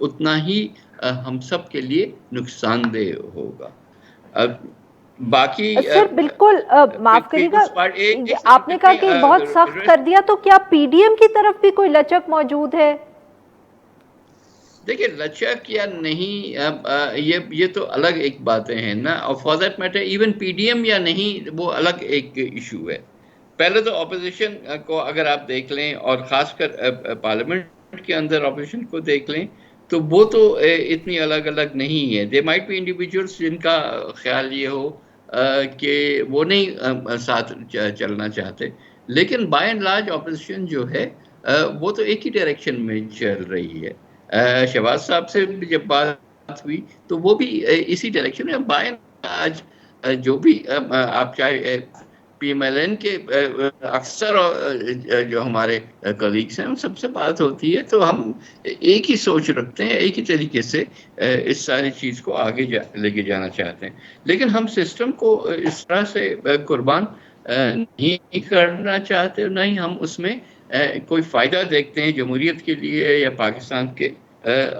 اتنا ہی ہم سب کے لیے نقصان دہ ہوگا. باقی سر بالکل معاف کریے گا، آپ نے کہا کہ بہت سخت کر دیا، تو کیا پی ڈی ایم کی طرف بھی کوئی لچک موجود ہے؟ دیکھیں لچک یا نہیں یہ تو الگ ایک باتیں ہیں نا. اور for that matter even P D M یا نہیں وہ الگ ایک ایشو ہے. پہلے تو اپوزیشن کو اگر آپ دیکھ لیں اور خاص کر پارلیمنٹ کے اندر اپوزیشن کو دیکھ لیں تو وہ تو اتنی الگ الگ نہیں ہے. دے مائٹ بی انڈیویجولس جن کا خیال یہ ہو کہ وہ نہیں ساتھ چلنا چاہتے، لیکن بائی اینڈ لارج اپوزیشن جو ہے وہ تو ایک ہی ڈائریکشن میں چل رہی ہے. شہباز صاحب سے جب بات ہوئی تو وہ بھی اسی ڈائریکشن میں. بائی اینڈ لارج جو بھی آپ چاہے پی ایم ایل این کے اکثر جو ہمارے کلیگس ہیں ان سب سے بات ہوتی ہے تو ہم ایک ہی سوچ رکھتے ہیں، ایک ہی طریقے سے اس ساری چیز کو آگے لے کے جانا چاہتے ہیں. لیکن ہم سسٹم کو اس طرح سے قربان نہیں کرنا چاہتے، نہ ہی ہم اس میں کوئی فائدہ دیکھتے ہیں جمہوریت کے لیے یا پاکستان کے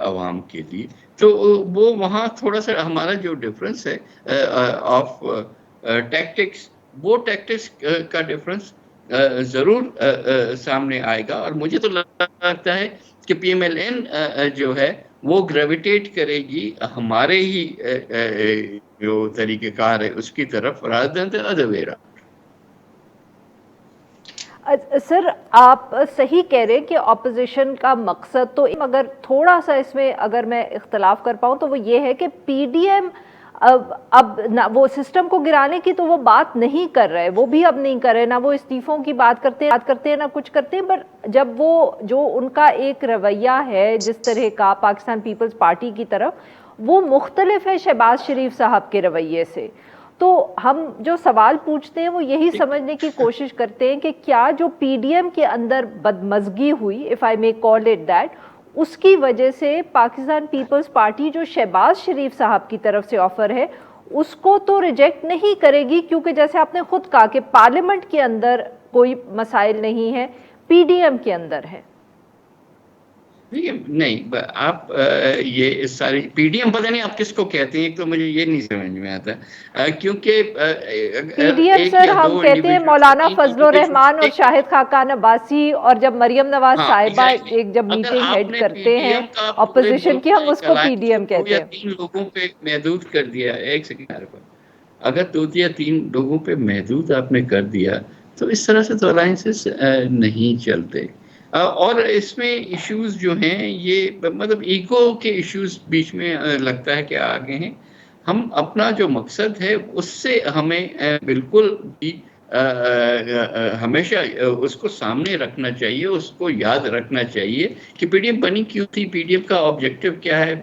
عوام کے لیے. تو وہ وہاں تھوڑا سا ہمارا جو ڈفرنس ہے آف ٹیکٹکس، وہ ٹیکٹکس کا ڈفرنس ضرور سامنے آئے گا. اور مجھے تو لگتا ہے کہ پی ایم ایل این جو ہے وہ گریویٹیٹ کرے گی ہمارے ہی جو طریقہ کار ہے اس کی طرف rather than the other way around. سر آپ صحیح کہہ رہے ہیں کہ اپوزیشن کا مقصد تو، مگر تھوڑا سا اس میں اگر میں اختلاف کر پاؤں تو وہ یہ ہے کہ پی ڈی ایم اب وہ سسٹم کو گرانے کی تو وہ بات نہیں کر رہے، وہ بھی اب نہیں کر رہے، نہ وہ استعفوں کی بات کرتے ہیں نہ کچھ کرتے ہیں. پر جب وہ جو ان کا ایک رویہ ہے جس طرح کا پاکستان پیپلز پارٹی کی طرف، وہ مختلف ہے شہباز شریف صاحب کے رویے سے. تو ہم جو سوال پوچھتے ہیں وہ یہی سمجھنے کی کوشش کرتے ہیں کہ کیا جو پی ڈی ایم کے اندر بدمزگی ہوئی، if I may call it that، اس کی وجہ سے پاکستان پیپلز پارٹی جو شہباز شریف صاحب کی طرف سے آفر ہے اس کو تو ریجیکٹ نہیں کرے گی، کیونکہ جیسے آپ نے خود کہا کہ پارلیمنٹ کے اندر کوئی مسائل نہیں ہے، پی ڈی ایم کے اندر ہے. نہیں آپ یہ ساری پی ڈی ایم پتہ نہیں آپ کس کو کہتے ہیں، ایک تو مجھے یہ نہیں سمجھ میں آتا کیونکہ پی ڈی ایم سر ہم کہتے ہیں مولانا فضل الرحمان اور شاہد خاقان عباسی، اور جب مریم نواز صاحبہ ایک جب میٹنگ ہیڈ کرتے ہیں اپوزیشن کی، ہم اس کو پی ڈی ایم کہتے ہیں. 2 یا 3 لوگوں پہ محدود کر دیا، ایک سیکنڈ پر اگر 2 یا 3 لوگوں پہ محدود آپ نے کر دیا تو اس طرح سے تو الائنسز نہیں چلتے. اور اس میں ایشوز جو ہیں یہ مطلب ایگو کے ایشوز بیچ میں لگتا ہے کہ آگے ہیں. ہم اپنا جو مقصد ہے اس سے ہمیں بالکل بھی ہمیشہ اس کو سامنے رکھنا چاہیے، اس کو یاد رکھنا چاہیے کہ پی ڈی ایم بنی کیوں تھی، پی ڈی ایم کا آبجیکٹو کیا ہے.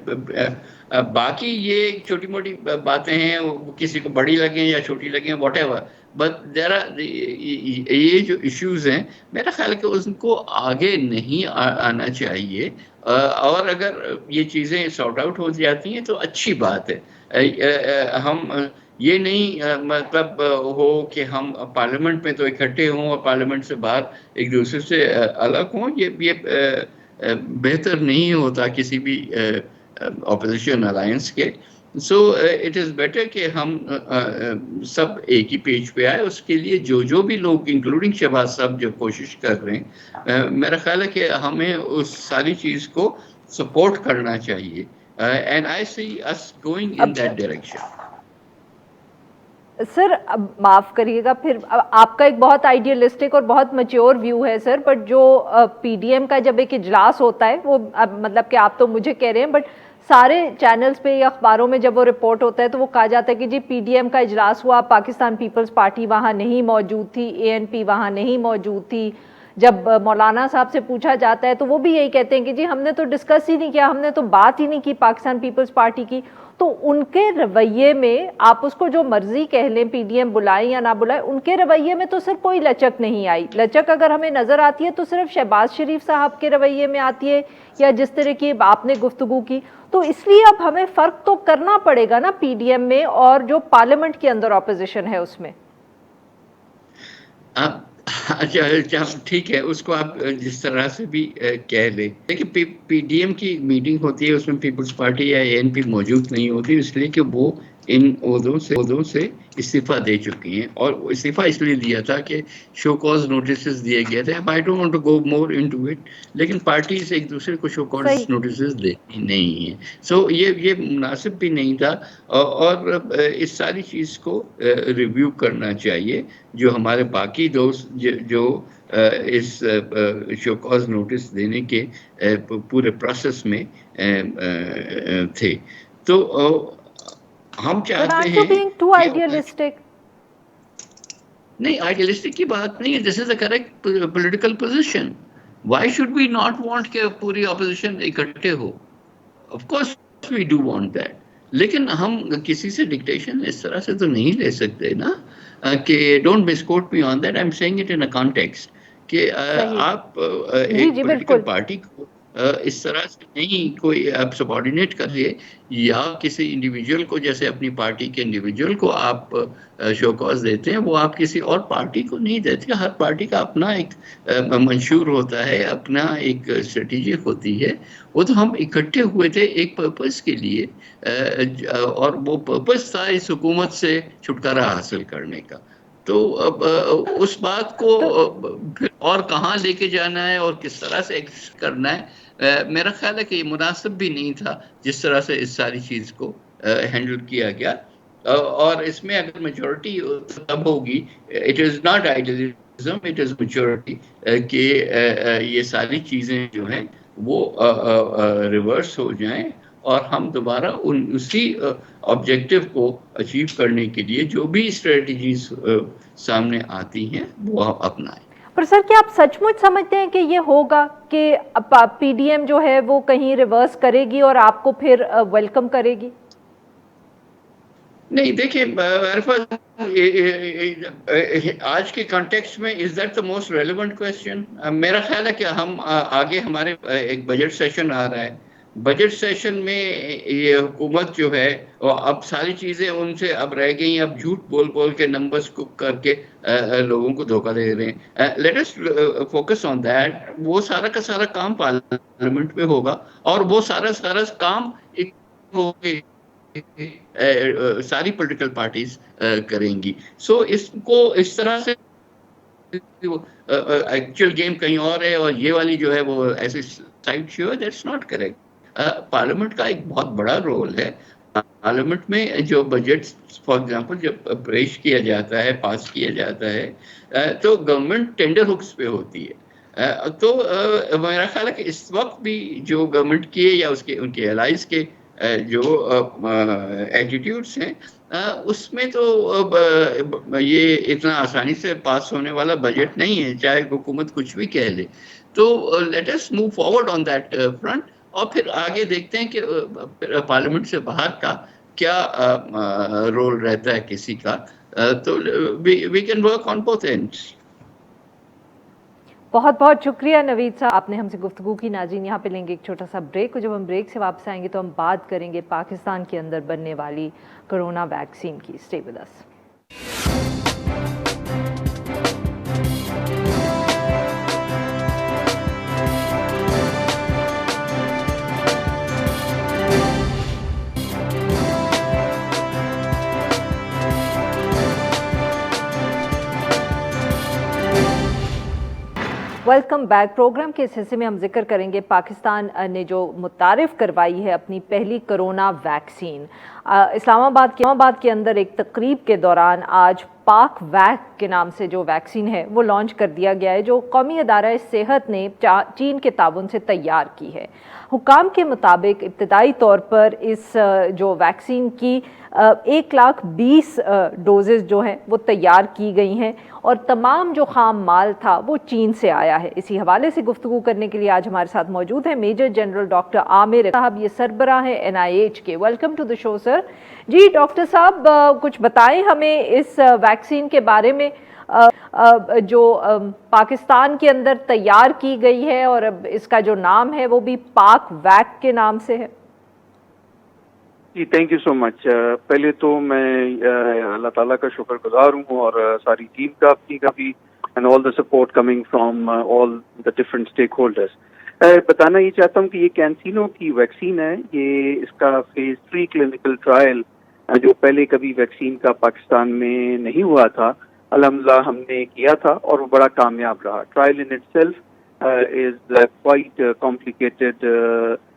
باقی یہ چھوٹی موٹی باتیں ہیں، کسی کو بڑی لگیں یا چھوٹی لگیں واٹ ایور، بٹ یہ جو ایشوز ہیں میرا خیال ہے کہ ان کو آگے نہیں آنا چاہیے. اور اگر یہ چیزیں سارٹ آؤٹ ہو جاتی ہیں تو اچھی بات ہے. ہم یہ نہیں مطلب ہو کہ ہم پارلیمنٹ میں تو اکٹھے ہوں اور پارلیمنٹ سے باہر ایک دوسرے سے الگ ہوں. یہ بہتر نہیں ہوتا کسی بھی اپوزیشن الائنس کے. سو اٹ از بیٹر کہ ہم سب ایک ہی پیج پہ آئے. اس کے لیے جو بھی لوگ انکلوڈنگ شہباز صاحب جو کوشش کر رہے ہیں، میرا خیال ہے کہ ہمیں اس ساری چیز کو سپورٹ کرنا چاہیے. And I see is going in that direction. Sir معاف کریے گا، پھر آپ کا ایک بہت آئیڈیلسٹک اور بہت میچور ویو ہے سر، بٹ جو پی ڈی ایم کا جب ایک اجلاس ہوتا ہے وہ مطلب کہ آپ تو مجھے کہہ رہے ہیں، بٹ سارے چینلز پہ یا اخباروں میں جب وہ رپورٹ ہوتا ہے تو وہ کہا جاتا ہے کہ جی پی ڈی ایم کا اجلاس ہوا، پاکستان پیپلز پارٹی وہاں نہیں موجود تھی، اے این پی وہاں نہیں موجود تھی. جب مولانا صاحب سے پوچھا جاتا ہے تو وہ بھی یہی کہتے ہیں کہ جی ہم نے تو ڈسکس ہی نہیں کیا، ہم نے تو بات ہی نہیں کی پاکستان پیپلز پارٹی کی. تو ان کے رویے میں آپ اس کو جو مرضی کہہ لیں، پی ڈی ایم بلائیں یا نہ بلائیں، ان کے رویے میں تو صرف کوئی لچک نہیں آئی. لچک اگر ہمیں نظر آتی ہے تو صرف شہباز شریف صاحب کے رویے میں آتی ہے، یا جس طرح کی آپ نے گفتگو کی. تو اس لیے اب ہمیں فرق تو کرنا پڑے گا نا پی ڈی ایم میں اور جو پارلیمنٹ کے اندر اپوزیشن ہے اس میں. اچھا ٹھیک ہے، اس کو آپ جس طرح سے بھی کہہ لیں. دیکھیے پی ڈی ایم کی میٹنگ ہوتی ہے، اس میں پیپلز پارٹی یا اے این پی موجود نہیں ہوتی، اس لیے کہ وہ ان عہدوں سے استعفیٰ دے چکی ہیں. اور استعفیٰ اس لیے دیا تھا کہ شو کاز نوٹسز دیے گئے تھے. I don't want to go more into it, لیکن پارٹیز ایک دوسرے کو شو کاز صحیح. نوٹسز دیتی نہیں ہیں. سو یہ مناسب بھی نہیں تھا. اور اس ساری چیز کو ریویو کرنا چاہیے. جو ہمارے باقی دوست جو اس شو کاز نوٹس دینے کے پورے پروسیس میں تھے، تو ہم But چاہتے aren't you ہیں being too کہ idealistic? نہیں، آئیڈیلسٹک کی بات نہیں ہے. This is a correct political position. Why should we not want کہ پوری اپوزیشن اکٹھے ہو؟ Of course we do want that. لیکن ہم کسی سے ڈکٹیشن اس طرح سے تو نہیں لے سکتے نا کہ don't misquote me on that. I am seeing it in a context کہ صحیح. آپ جی ایک جی پولیٹیکل بالکل. پارٹی کو اس طرح سے نہیں کوئی آپ سبارڈینیٹ کریے، یا کسی انڈیویجول کو جیسے اپنی پارٹی کے انڈیویجول کو آپ شو کاز دیتے ہیں، وہ آپ کسی اور پارٹی کو نہیں دیتے. ہر پارٹی کا اپنا ایک منشور ہوتا ہے، اپنا ایک اسٹریٹجی ہوتی ہے. وہ تو ہم اکٹھے ہوئے تھے ایک پرپس کے لیے، اور وہ پرپس تھا اس حکومت سے چھٹکارا حاصل کرنے کا. تو اب اس بات کو تو پھر اور کہاں لے کے جانا ہے اور کس طرح سے ایکسٹ کرنا ہے، میرا خیال ہے کہ یہ مناسب بھی نہیں تھا جس طرح سے اس ساری چیز کو ہینڈل کیا گیا. اور اس میں اگر میجورٹی تب ہوگی، it is not idealism, it is majority, کہ یہ ساری چیزیں جو ہیں وہ ریورس ہو جائیں اور ہم دوبارہ اسی آبجیکٹو کو اچیو کرنے کے لیے جو بھی اسٹریٹجیز سامنے آتی ہیں وہ اپنائیں. پر سر کیا آپ سچ مچ سمجھتے ہیں کہ یہ ہوگا کہ پی ڈی ایم جو ہے وہ کہیں ریورس کرے گی اور آپ کو پھر ویلکم کرے گی؟ نہیں دیکھیے آج کے کانٹیکسٹ میں is that the most relevant question. میرا خیال ہے کہ ہم آگے ہمارے ایک بجٹ سیشن آ رہا ہے. بجٹ سیشن میں یہ حکومت جو ہے اب ساری چیزیں ان سے اب رہ گئی، اب جھوٹ بول بول کے نمبرز کو کر کے لوگوں کو دھوکہ دے رہے ہیں. Let us focus on that. وہ سارا کا سارا کام پارلیمنٹ میں ہوگا اور وہ سارا کام ساری پولیٹیکل پارٹیز کریں گی. سو اس کو اس طرح سے ایکچوئل گیم کہیں اور ہے اور یہ والی جو ہے وہ ایسی سائڈ شو ہے، دیٹس ناٹ کریکٹ. پارلیمنٹ کا ایک بہت بڑا رول ہے. پارلیمنٹ میں جو بجٹ فار ایگزامپل جب پیش کیا جاتا ہے، پاس کیا جاتا ہے، تو گورنمنٹ ٹینڈر ہکس پہ ہوتی ہے. تو میرا خیال ہے کہ اس وقت بھی جو گورنمنٹ کے یا ان کے الائز کے جو ایٹیٹیوڈس ہیں، اس میں تو یہ اتنا آسانی سے پاس ہونے والا بجٹ نہیں ہے، چاہے حکومت کچھ بھی کہہ لے. تو let us move forward on that front, اور پھر آگے دیکھتے ہیں کہ پارلیمنٹ سے باہر کا کیا رول رہتا ہے کسی کا. تو we can work on both ends. بہت بہت شکریہ نوید صاحب، آپ نے ہم سے گفتگو کی. ناظرین یہاں پہ لیں گے ایک چھوٹا سا بریک، اور جب ہم بریک سے واپس آئیں گے تو ہم بات کریں گے پاکستان کے اندر بننے والی کرونا ویکسین کی. Stay with us. Welcome back. Programme کے اس حصے میں ہم ذکر کریں گے پاکستان نے جو متعارف کروائی ہے اپنی پہلی کرونا ویکسین. اسلام آباد کے اندر ایک تقریب کے دوران آج پاک ویک کے نام سے جو ویکسین ہے وہ لانچ کر دیا گیا ہے، جو قومی ادارہ صحت نے چین کے تعاون سے تیار کی ہے. حکام کے مطابق ابتدائی طور پر اس جو ویکسین کی 1,20,000 ڈوزز جو ہیں وہ تیار کی گئی ہیں، اور تمام جو خام مال تھا وہ چین سے آیا ہے. اسی حوالے سے گفتگو کرنے کے لیے آج ہمارے ساتھ موجود ہیں میجر جنرل ڈاکٹر عامر صاحب، یہ سربراہ ہیں NIH کے. Welcome to the show sir. جی ڈاکٹر صاحب کچھ بتائیں ہمیں اس ویکسین کے بارے میں جو پاکستان کے اندر تیار کی گئی ہے، اور اب اس کا جو نام ہے وہ بھی پاک ویک کے نام سے ہے. جی تھینک یو سو مچ. پہلے تو میں اللہ تعالیٰ کا شکر گزار ہوں اور ساری ٹیم کا اپنی کا بھی and all the support coming from all the different stakeholders. بتانا یہ چاہتا ہوں کہ یہ کینسینو کی ویکسین ہے، یہ اس کا فیز 3 کلینکل ٹرائل جو پہلے کبھی ویکسین کا پاکستان میں نہیں ہوا تھا، الحمدللہ ہم نے کیا تھا اور وہ بڑا کامیاب رہا. Trial in it self is quite complicated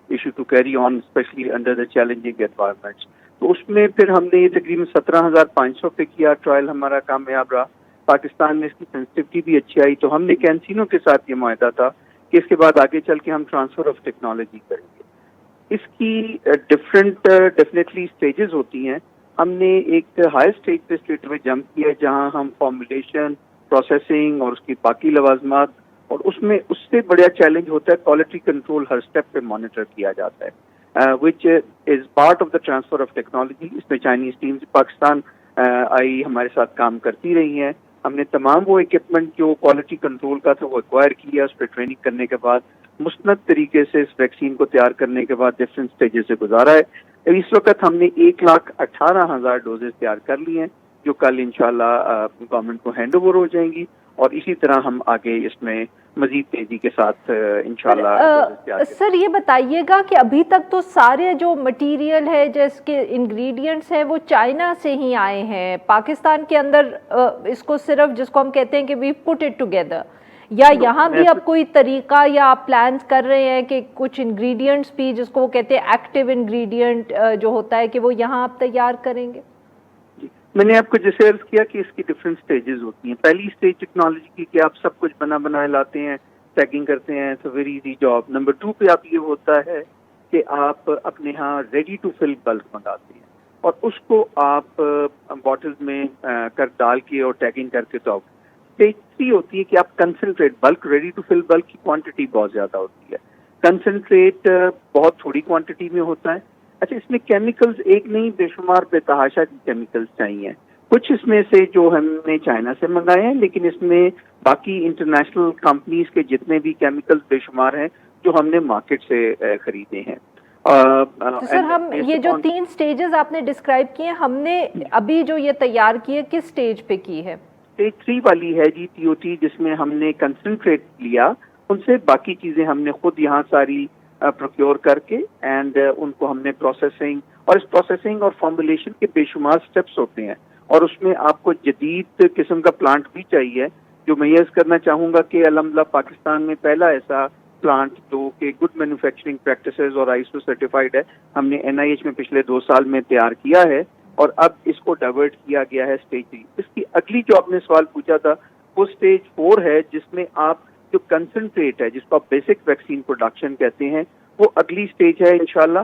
issue to carry on, especially under the challenging environments. تو اس میں پھر ہم نے یہ تقریباً 17,500 پہ کیا. ٹرائل ہمارا کامیاب رہا. پاکستان میں اس کی سینسٹیوٹی بھی اچھی آئی، تو ہم نے کینسینو کے ساتھ یہ معاہدہ تھا کہ اس کے بعد آگے چل کے ہم ٹرانسفر آف ٹیکنالوجی کریں گے. اس کی ڈفرینٹ ڈیفینیٹلی اسٹیجز ہوتی ہیں. ہم نے ایک ہائی اسٹیج پہ اسٹیٹ میں جمپ کیا جہاں ہم فارمولیشن، پروسیسنگ اور اس کی باقی لوازمات، اور اس میں اس سے بڑا چیلنج ہوتا ہے کوالٹی کنٹرول، ہر اسٹیپ پہ مانیٹر کیا جاتا ہے، which is part of the transfer of technology. اس میں چائنیز ٹیمز پاکستان آئی ہمارے ساتھ کام کرتی رہی ہیں. ہم نے تمام وہ اکوپمنٹ جو کوالٹی کنٹرول کا تھا وہ ایکوائر کیا. اس پہ ٹریننگ کرنے کے بعد مستند طریقے سے اس ویکسین کو تیار کرنے کے بعد ڈفرینٹ اسٹیجز سے گزارا ہے. اس وقت ہم نے 1,18,000 ڈوزز تیار کر لی ہیں جو کل انشاءاللہ گورنمنٹ کو ہینڈ اوور ہو جائیں گی، اور اسی طرح ہم آگے اس میں مزید تیزی کے ساتھ انشاءاللہ. سر یہ بتائیے گا کہ ابھی تک تو سارے جو مٹیریل ہے جس کے انگریڈینٹس ہیں وہ چائنا سے ہی آئے ہیں، پاکستان کے اندر اس کو صرف جس کو ہم کہتے ہیں کہ وی پٹ اٹ ٹوگیدر، یا یہاں بھی اب کوئی طریقہ یا آپ پلانز کر رہے ہیں کہ کچھ انگریڈینٹس بھی جس کو وہ کہتے ہیں ایکٹیو انگریڈینٹ جو ہوتا ہے کہ وہ یہاں آپ تیار کریں گے؟ میں نے آپ کو جیسے عرض کیا کہ اس کی ڈفرینٹ سٹیجز ہوتی ہیں. پہلی سٹیج ٹیکنالوجی کی کہ آپ سب کچھ بنائے لاتے ہیں، پیکنگ کرتے ہیں، it's a very easy job. Number 2 پہ آپ یہ ہوتا ہے کہ آپ اپنے ہاں ریڈی ٹو فل بلک منگاتے ہیں اور اس کو آپ باٹلز میں ڈال کے اور ٹیگنگ کر کے تو آپ. اسٹیج 3 ہوتی ہے کہ آپ concentrate bulk, ready to fill بلک کی کوانٹٹی بہت زیادہ ہوتی ہے، کنسنٹریٹ بہت تھوڑی کوانٹٹی میں ہوتا ہے. اچھا، اس میں کیمیکلز ایک نہیں بے شمار بے تحاشا کی کیمیکلز چاہیے. کچھ اس میں سے جو ہم نے چائنا سے منگائے ہیں، لیکن اس میں باقی انٹرنیشنل کمپنیز کے جتنے بھی کیمیکلز بے شمار ہیں جو ہم نے مارکیٹ سے خریدے ہیں. تو سر ہم یہ جو 3 سٹیجز آپ نے ڈسکرائب کیے، ہم نے ابھی جو یہ تیار کی ہے کس سٹیج پہ کی ہے؟ اسٹیج 3 والی ہے جی TOT، جس میں ہم نے کنسنٹریٹ لیا، ان سے باقی چیزیں ہم نے خود یہاں ساری پروکیور کر کے اینڈ ان کو ہم نے پروسیسنگ، اور اس پروسیسنگ اور فارمولیشن کے بے شمار سٹیپس ہوتے ہیں، اور اس میں آپ کو جدید قسم کا پلانٹ بھی چاہیے. جو میں یہ کرنا چاہوں گا کہ الحمدللہ پاکستان میں پہلا ایسا پلانٹ جو کہ گڈ مینوفیکچرنگ پریکٹسز اور ISO سرٹیفائڈ ہے، ہم نے NIH میں پچھلے 2 سال میں تیار کیا ہے، اور اب اس کو ڈائیورٹ کیا گیا ہے اسٹیج 3. اس کی اگلی جو آپ نے سوال پوچھا تھا وہ اسٹیج 4 ہے، جس میں آپ جو کنسنٹریٹ ہے جس کو آپ بیسک ویکسین پروڈکشن کہتے ہیں، وہ اگلی اسٹیج ہے انشاءاللہ.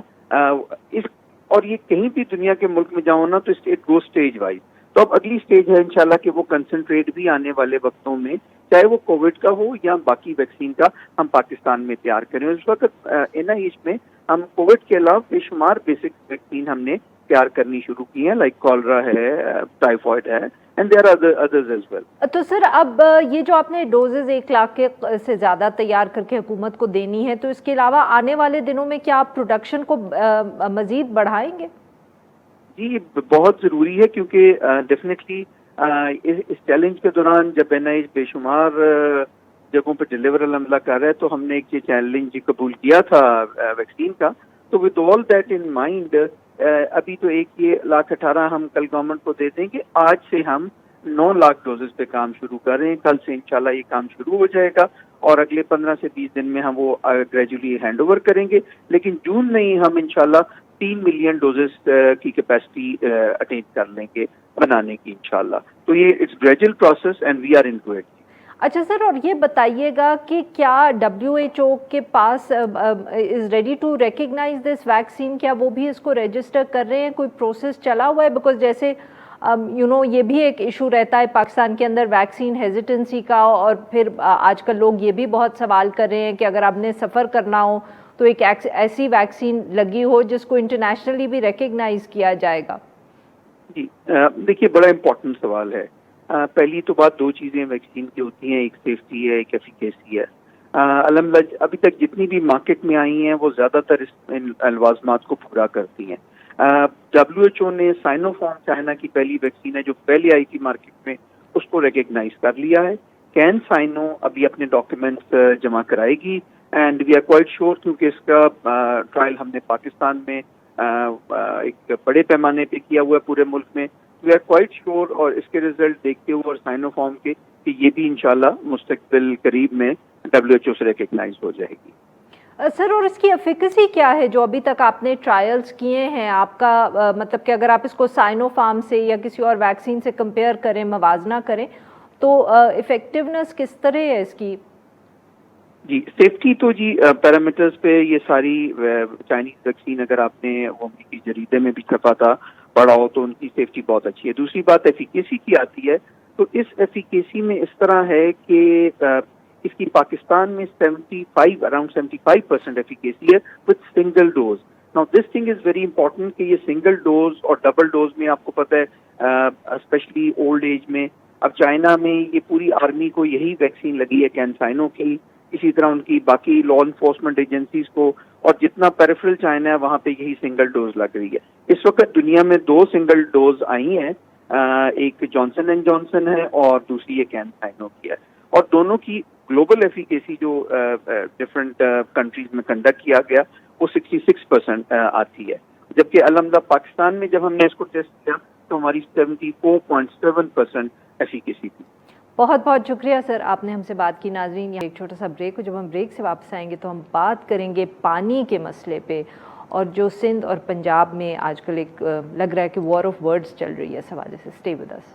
اور یہ کہیں بھی دنیا کے ملک میں جاؤ نا تو اٹ گو اسٹیج وائز. تو اب اگلی اسٹیج ہے انشاءاللہ کہ وہ کنسنٹریٹ بھی آنے والے وقتوں میں، چاہے وہ کووڈ کا ہو یا باقی ویکسین کا، ہم پاکستان میں تیار کریں. اس وقت NIH میں ہم کووڈ کے علاوہ بے شمار بیسک ویکسین ہم نے تیار کرنی شروع کی ہیں، لائک کالرا ہے، ٹائیفائڈ ہے، and there are others as well. تو سر اب یہ جو آپ نے ڈوزز 1 لاکھ کے سے زیادہ تیار کر کے حکومت کو دینی ہے، تو اس کے علاوہ آنے والے دنوں میں کیا آپ پروڈکشن کو مزید بڑھائیں گے؟ جی بہت ضروری ہے، کیونکہ ڈیفینیٹلی اس چیلنج کے دوران جب NIH بے شمار جگہوں پہ ڈیلیور الحمدللہ کر رہا ہے، تو ہم نے ایک یہ چیلنج قبول کیا تھا ویکسین کا. تو with all that in mind ابھی تو 1,18,000 ہم کل گورنمنٹ کو دے دیں گے. آج سے ہم 9 لاکھ ڈوزز پہ کام شروع کر رہے ہیں. کل سے انشاءاللہ یہ کام شروع ہو جائے گا اور اگلے 15 سے 20 دن میں ہم وہ گریجولی ہینڈ اوور کریں گے. لیکن جون میں ہی ہم انشاءاللہ 3 ملین ڈوزز کی کیپیسٹی اٹین کر لیں گے بنانے کی انشاءاللہ. تو یہ it's gradual process and we are into it. اچھا سر، اور یہ بتائیے گا کہ کیا WHO کے پاس is ready to recognize this vaccine, کیا وہ بھی اس کو رجسٹر کر رہے ہیں؟ کوئی پروسیس چلا ہوا ہے؟ بیکاز جیسے یہ بھی ایک ایشو رہتا ہے پاکستان کے اندر ویکسین ہیزیٹنسی کا، اور پھر آج کل لوگ یہ بھی بہت سوال کر رہے ہیں کہ اگر آپ نے سفر کرنا ہو تو ایک ایسی ویکسین لگی ہو جس کو انٹرنیشنلی بھی ریکگنائز کیا جائے گا. جی دیکھیے، بڑا امپورٹنٹ سوال ہے. پہلی تو بات 2 چیزیں ویکسین کی ہوتی ہیں، ایک سیفٹی ہے، ایک ایفیکیسی ہے. الحمدللہ ابھی تک جتنی بھی مارکیٹ میں آئی ہیں وہ زیادہ تر اس لوازمات کو پورا کرتی ہیں. WHO نے سائنو فارم چائنا کی پہلی ویکسین ہے جو پہلے آئی تھی مارکیٹ میں، اس کو ریکگنائز کر لیا ہے. CanSino ابھی اپنے ڈاکیومنٹس جمع کرائے گی and we are quite sure کیونکہ اس کا ٹرائل ہم نے پاکستان میں ایک بڑے پیمانے پہ کیا ہوا ہے پورے ملک میں. وی آر کوائٹ شیور اور اس کے ریزلٹ دیکھتے ہوئے اور سائنو فارم کے کہ یہ بھی انشاءاللہ مستقبل قریب میں WHO سے ریکگنائز ہو جائے گی. سر اور اس کی افیکسی کیا ہے جو ابھی تک آپ نے ٹرائلز کیے ہیں؟ آپ کا مطلب کہ اگر آپ اس کو سائنو فارم سے یا کسی اور ویکسین سے کمپیئر کریں، موازنہ کریں، تو افیکٹونیس کس طرح ہے اس کی؟ جی سیفٹی تو جی پیرامیٹرز پہ یہ ساری چائنیز ویکسین اگر آپ نے وہ امریکی جریدے میں بھی چھپا تھا پڑھا ہو تو ان کی سیفٹی بہت اچھی ہے. دوسری بات ایفیکیسی کی آتی ہے تو اس ایفیکیسی میں اس طرح ہے کہ اس کی پاکستان میں 75% ایفیکیسی ہے with single dose. Now this thing is very important کہ یہ سنگل ڈوز اور ڈبل ڈوز میں آپ کو پتہ ہے اسپیشلی اولڈ ایج میں اب چائنا میں یہ پوری آرمی کو یہی ویکسین لگی ہے CanSino کی، اسی طرح ان کی باقی لا انفورسمنٹ ایجنسیز کو، اور جتنا پیریفرل چائنا ہے وہاں پہ یہی سنگل ڈوز لگ رہی ہے. اس وقت دنیا میں 2 سنگل ڈوز آئی ہیں، ایک جانسن اینڈ جانسن ہے اور دوسری یہ CanSino کی ہے، اور دونوں کی گلوبل ایفیکیسی جو ڈفرینٹ کنٹریز میں کنڈکٹ کیا گیا وہ 66% آتی ہے، جبکہ الحمدللہ پاکستان میں جب ہم نے اس کو ٹیسٹ کیا تو ہماری 74.7% ایفیکیسی تھی. بہت بہت شکریہ سر، آپ نے ہم سے بات کی. ناظرین یہ ایک چھوٹا سا بریک ہو، جب ہم بریک سے واپس آئیں گے تو ہم بات کریں گے پانی کے مسئلے پہ، اور جو سندھ اور پنجاب میں آج کل ایک لگ رہا ہے کہ وار آف ورڈز چل رہی ہے اس حوالے سے. Stay with us.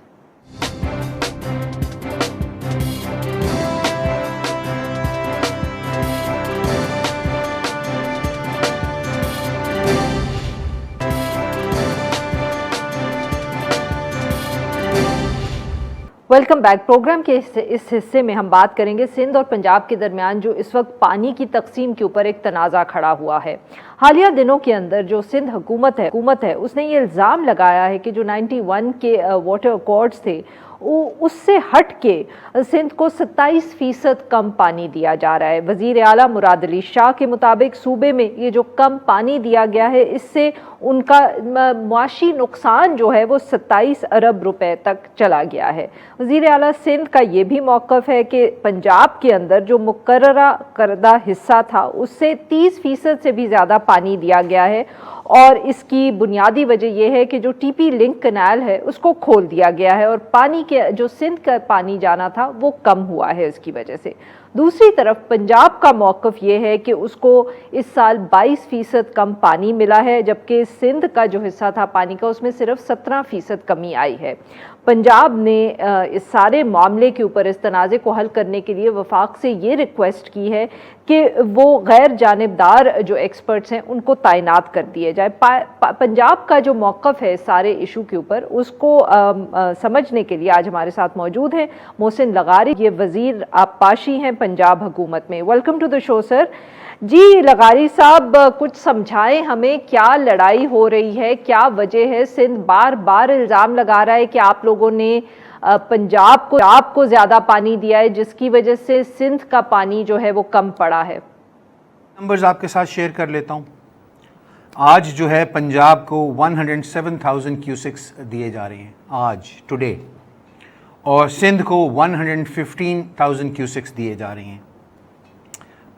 Welcome back. Programme کے اس حصے میں ہم بات کریں گے سندھ اور پنجاب کے درمیان جو اس وقت پانی کی تقسیم کے اوپر ایک تنازع کھڑا ہوا ہے. حالیہ دنوں کے اندر جو سندھ حکومت ہے اس نے یہ الزام لگایا ہے کہ جو 91 کے واٹر اکارڈز تھے اس سے ہٹ کے سندھ کو 27% کم پانی دیا جا رہا ہے. وزیر اعلیٰ مراد علی شاہ کے مطابق صوبے میں یہ جو کم پانی دیا گیا ہے اس سے ان کا معاشی نقصان جو ہے وہ 27 ارب روپے تک چلا گیا ہے. وزیر اعلیٰ سندھ کا یہ بھی موقف ہے کہ پنجاب کے اندر جو مقررہ کردہ حصہ تھا اس سے 30% سے بھی زیادہ پانی دیا گیا ہے، اور اس کی بنیادی وجہ یہ ہے کہ جو ٹی پی لنک کنال ہے اس کو کھول دیا گیا ہے اور پانی کے جو سندھ کا پانی جانا تھا وہ کم ہوا ہے اس کی وجہ سے. دوسری طرف پنجاب کا موقف یہ ہے کہ اس کو اس سال 22% کم پانی ملا ہے، جبکہ سندھ کا جو حصہ تھا پانی کا اس میں صرف 17% کمی آئی ہے. پنجاب نے اس سارے معاملے کے اوپر اس تنازع کو حل کرنے کے لیے وفاق سے یہ ریکویسٹ کی ہے کہ وہ غیر جانبدار جو ایکسپرٹس ہیں ان کو تعینات کر دیے جائے. پنجاب کا جو موقف ہے سارے ایشو کے اوپر اس کو سمجھنے کے لیے آج ہمارے ساتھ موجود ہیں محسن لغاری، یہ وزیر آبپاشی ہیں پنجاب حکومت میں. Welcome to the show sir. جی لغاری صاحب، کچھ سمجھائیں ہمیں کیا لڑائی ہو رہی ہے، کیا وجہ ہے؟ سندھ بار بار الزام لگا رہا ہے کہ آپ لوگوں نے پنجاب کو زیادہ پانی دیا ہے جس کی وجہ سے سندھ کا پانی جو ہے وہ کم پڑا ہے. نمبرز آپ کے ساتھ شیئر کر لیتا ہوں. آج جو ہے پنجاب کو 107,000 کیوسکس دیے جا رہے ہیں آج ٹوڈے، اور سندھ کو 115,000 کیوسکس دیے جا رہے ہیں.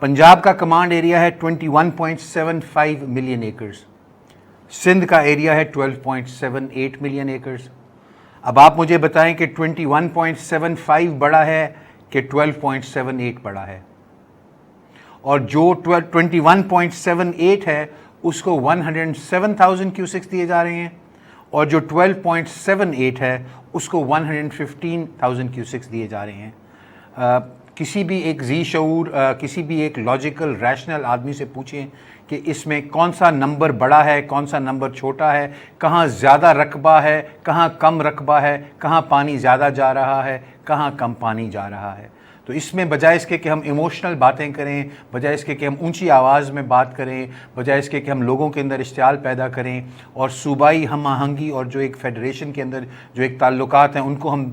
پنجاب کا کمانڈ ایریا ہے 21.75 ملین ایکرز، سندھ کا ایریا ہے 12.78 ملین ایکرز. اب آپ مجھے بتائیں کہ 21.75 بڑا ہے کہ 12.78 بڑا ہے؟ اور جو 21.78 ہے اس کو 107,000 کیوسکس دیے جا رہے ہیں، اور جو 12.78 ہے اس کو 115,000 کیوسکس دیے جا رہے ہیں. کسی بھی ایک ذی شعور، کسی بھی ایک لاجیکل ریشنل آدمی سے پوچھیں کہ اس میں کون سا نمبر بڑا ہے، کون سا نمبر چھوٹا ہے، کہاں زیادہ رقبہ ہے، کہاں کم رقبہ ہے، کہاں پانی زیادہ جا رہا ہے، کہاں کم پانی جا رہا ہے. تو اس میں بجائے اس کے کہ ہم ایموشنل باتیں کریں، بجائے اس کے کہ ہم اونچی آواز میں بات کریں، بجائے اس کے کہ ہم لوگوں کے اندر اشتعال پیدا کریں اور صوبائی ہم آہنگی اور جو ایک فیڈریشن کے اندر جو ایک تعلقات ہیں ان کو ہم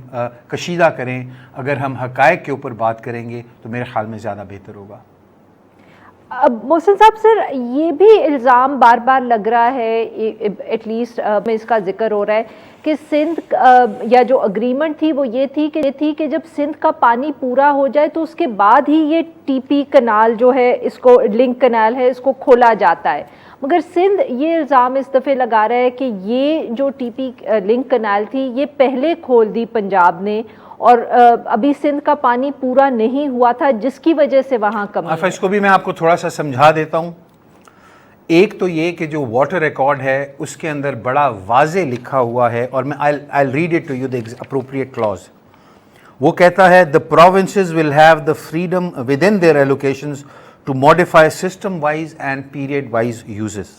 کشیدہ کریں، اگر ہم حقائق کے اوپر بات کریں گے تو میرے خیال میں زیادہ بہتر ہوگا. اب محسن صاحب سر یہ بھی الزام بار بار لگ رہا ہے، ایٹ لیسٹ میں اس کا ذکر ہو رہا ہے کہ سندھ یا جو اگریمنٹ تھی وہ یہ تھی کہ جب سندھ کا پانی پورا ہو جائے تو اس کے بعد ہی یہ ٹی پی کنال جو ہے اس کو لنک کنال ہے اس کو کھولا جاتا ہے، مگر سندھ یہ الزام اس دفعہ لگا رہا ہے کہ یہ جو ٹی پی لنک کنال تھی یہ پہلے کھول دی پنجاب نے اور ابھی سندھ کا پانی پورا نہیں ہوا تھا جس کی وجہ سے وہاں کمی ہے۔ اس کو بھی میں آپ کو تھوڑا سا سمجھا دیتا ہوں۔ ایک تو یہ کہ جو واٹر ریکارڈ ہے اس کے اندر بڑا واضح لکھا ہوا ہے، اور میں I'll read it to you the appropriate clause۔ وہ کہتا ہے the provinces will have the freedom within their allocations to modify system wise and period wise uses،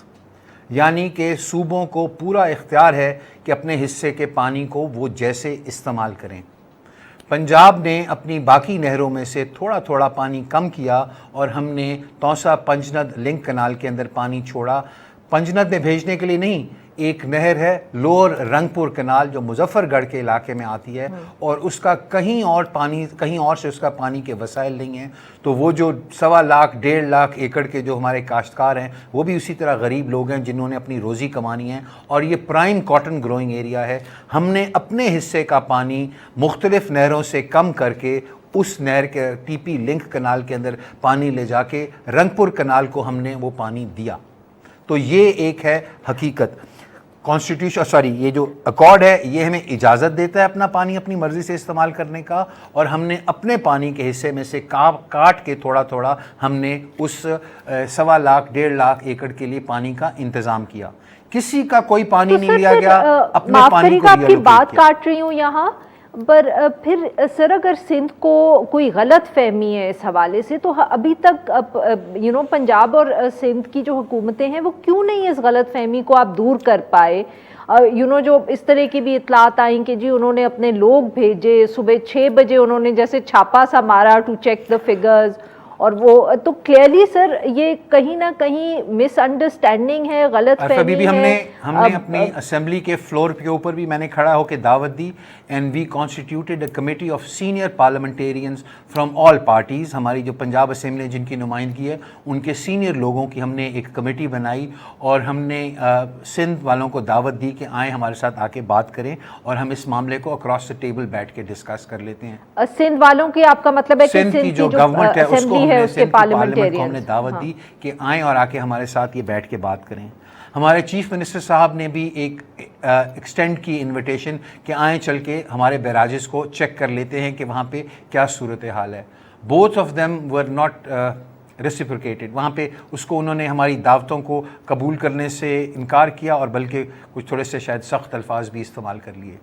یعنی کہ صوبوں کو پورا اختیار ہے کہ اپنے حصے کے پانی کو وہ جیسے استعمال کریں۔ پنجاب نے اپنی باقی نہروں میں سے تھوڑا تھوڑا پانی کم کیا اور ہم نے توسا پنجند لنک کنال کے اندر پانی چھوڑا، پنجند میں بھیجنے کے لیے نہیں۔ ایک نہر ہے لوور رنگپور کنال جو مظفر گڑھ کے علاقے میں آتی ہے، اور اس کا کہیں اور سے اس کا پانی کے وسائل نہیں ہیں، تو وہ جو 1.25 لاکھ 1.5 لاکھ ایکڑ کے جو ہمارے کاشتکار ہیں وہ بھی اسی طرح غریب لوگ ہیں جنہوں نے اپنی روزی کمانی ہے، اور یہ پرائم کاٹن گروئنگ ایریا ہے۔ ہم نے اپنے حصے کا پانی مختلف نہروں سے کم کر کے اس نہر کے ٹی پی لنک کنال کے اندر پانی لے جا کے رنگپور کنال کو ہم نے وہ پانی دیا۔ تو یہ ایک ہے حقیقت۔ کانسٹیٹیوشن یہ جو اکارڈ ہے یہ ہمیں اجازت دیتا ہے اپنا پانی اپنی مرضی سے استعمال کرنے کا، اور ہم نے اپنے پانی کے حصے میں سے کاٹ کے تھوڑا تھوڑا ہم نے اس 1.25 لاکھ 1.5 لاکھ ایکڑ کے لیے پانی کا انتظام کیا۔ کسی کا کوئی پانی نہیں لیا گیا، اپنے پانی کو آپ کی بات کاٹ رہی ہوں یہاں پر، پھر سر اگر سندھ کو کوئی غلط فہمی ہے اس حوالے سے تو ابھی تک پنجاب اور سندھ کی جو حکومتیں ہیں وہ کیوں نہیں اس غلط فہمی کو آپ دور کر پائے؟ جو اس طرح کی بھی اطلاعات آئیں کہ جی انہوں نے اپنے لوگ بھیجے، صبح 6 بجے انہوں نے جیسے چھاپا سا مارا ٹو چیک دا فگرز، اور وہ تو کلیئرلی سر یہ کہیں نہ کہیں مس انڈرسٹینڈنگ ہے، غلط فہمی ہے۔ ہم نے اپنی اسمبلی کے فلور کے اوپر بھی میں نے کھڑا ہو کے دعوت دی، and we constituted a committee of senior parliamentarians from all parties. ہماری جو پنجاب اسمبلی جن کی نمائندگی ہے ان کے سینئر لوگوں کی ہم نے ایک کمیٹی بنائی، اور ہم نے سندھ والوں کو دعوت دی کہ آئیں ہمارے ساتھ آ کے بات کریں اور ہم اس معاملے کو اکراس دا ٹیبل بیٹھ کے ڈسکس کر لیتے ہیں۔ سندھ والوں کی آپ کا مطلب ہے کہ سندھ کی جو گورنمنٹ ہے اس کو اس کے پارلیمنٹ کو ہم نے دعوت دی کہ آئیں اور آ کے ہمارے ساتھ یہ بیٹھ کے بات کریں۔ ہمارے چیف منسٹر صاحب نے بھی ایک ایکسٹینڈ کی انویٹیشن کہ آئیں چل کے ہمارے بیراجز کو چیک کر لیتے ہیں کہ وہاں پہ کیا صورتحال ہے۔ Both of them were not reciprocated, وہاں پہ اس کو انہوں نے ہماری دعوتوں کو قبول کرنے سے انکار کیا، اور بلکہ کچھ تھوڑے سے شاید سخت الفاظ بھی استعمال کر لیے۔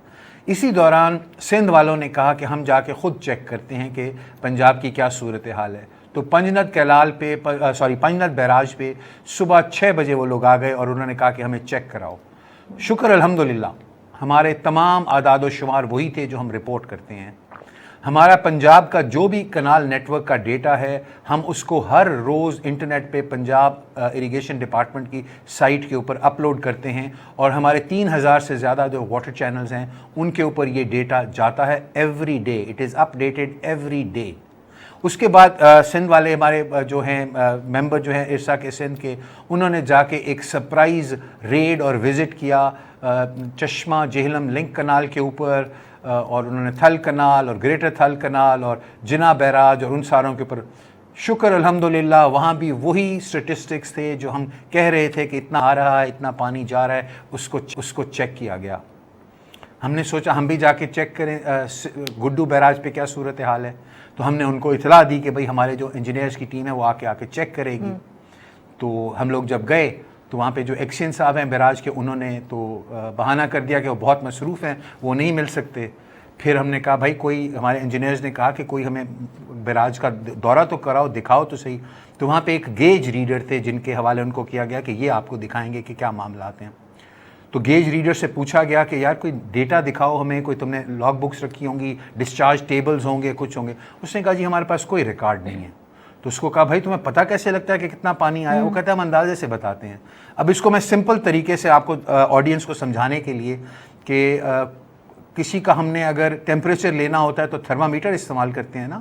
اسی دوران سندھ والوں نے کہا کہ ہم جا کے خود چیک کرتے ہیں کہ پنجاب کی کیا صورتحال ہے، تو پنجند پنجند بیراج پہ صبح 6 بجے وہ لوگ آ گئے اور انہوں نے کہا کہ ہمیں چیک کراؤ۔ شکر الحمدللہ ہمارے تمام اعداد و شمار وہی تھے جو ہم رپورٹ کرتے ہیں۔ ہمارا پنجاب کا جو بھی کنال نیٹ ورک کا ڈیٹا ہے ہم اس کو ہر روز انٹرنیٹ پہ پنجاب اریگیشن ڈپارٹمنٹ کی سائٹ کے اوپر اپلوڈ کرتے ہیں، اور ہمارے 3000 سے زیادہ جو واٹر چینلز ہیں ان کے اوپر یہ ڈیٹا جاتا ہے every day, it is updated every day. اس کے بعد سندھ والے ہمارے جو ہیں ممبر جو ہیں ارسا کے سندھ کے، انہوں نے جا کے ایک سرپرائز ریڈ اور وزٹ کیا چشمہ جہلم لنک کنال کے اوپر، اور انہوں نے تھل کنال اور گریٹر تھل کنال اور جنا بیراج اور ان ساروں کے اوپر۔ شکر الحمدللہ وہاں بھی وہی سٹیٹسٹکس تھے جو ہم کہہ رہے تھے کہ اتنا آ رہا ہے اتنا پانی جا رہا ہے، اس کو چیک کیا گیا۔ ہم نے سوچا ہم بھی جا کے چیک کریں گڈو بیراج پہ کیا صورتحال ہے، تو ہم نے ان کو اطلاع دی کہ بھئی ہمارے جو انجینئرز کی ٹیم ہے وہ آ کے چیک کرے گی۔ تو ہم لوگ جب گئے تو وہاں پہ جو ایکسین صاحب ہیں بیراج کے، انہوں نے تو بہانہ کر دیا کہ وہ بہت مصروف ہیں وہ نہیں مل سکتے۔ پھر ہم نے کہا بھائی کوئی، ہمارے انجینئرز نے کہا کہ کوئی ہمیں بیراج کا دورہ تو کراؤ، دکھاؤ تو صحیح۔ تو وہاں پہ ایک گیج ریڈر تھے جن کے حوالے ان کو کیا گیا کہ یہ آپ کو دکھائیں گے کہ کیا معاملات ہیں۔ تو گیج ریڈر سے پوچھا گیا کہ یار کوئی ڈیٹا دکھاؤ ہمیں، کوئی تم نے لاگ بکس رکھی ہوں گی، ڈسچارج ٹیبلز ہوں گے، کچھ ہوں گے۔ اس نے کہا جی ہمارے پاس کوئی ریکارڈ نہیں ہے۔ تو اس کو کہا بھائی تمہیں پتہ کیسے لگتا ہے کہ کتنا پانی آیا؟ وہ کہتا ہے ہم اندازے سے بتاتے ہیں۔ اب اس کو میں سمپل طریقے سے آپ کو آڈینس کو سمجھانے کے لیے کہ کسی کا ہم نے اگر ٹیمپریچر لینا ہوتا ہے تو تھرمامیٹر استعمال کرتے ہیں نا،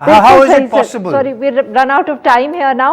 How is it possible? Sorry, we run out of time here now.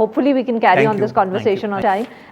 Hopefully we can carry on this conversation on time.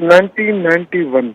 1991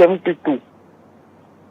72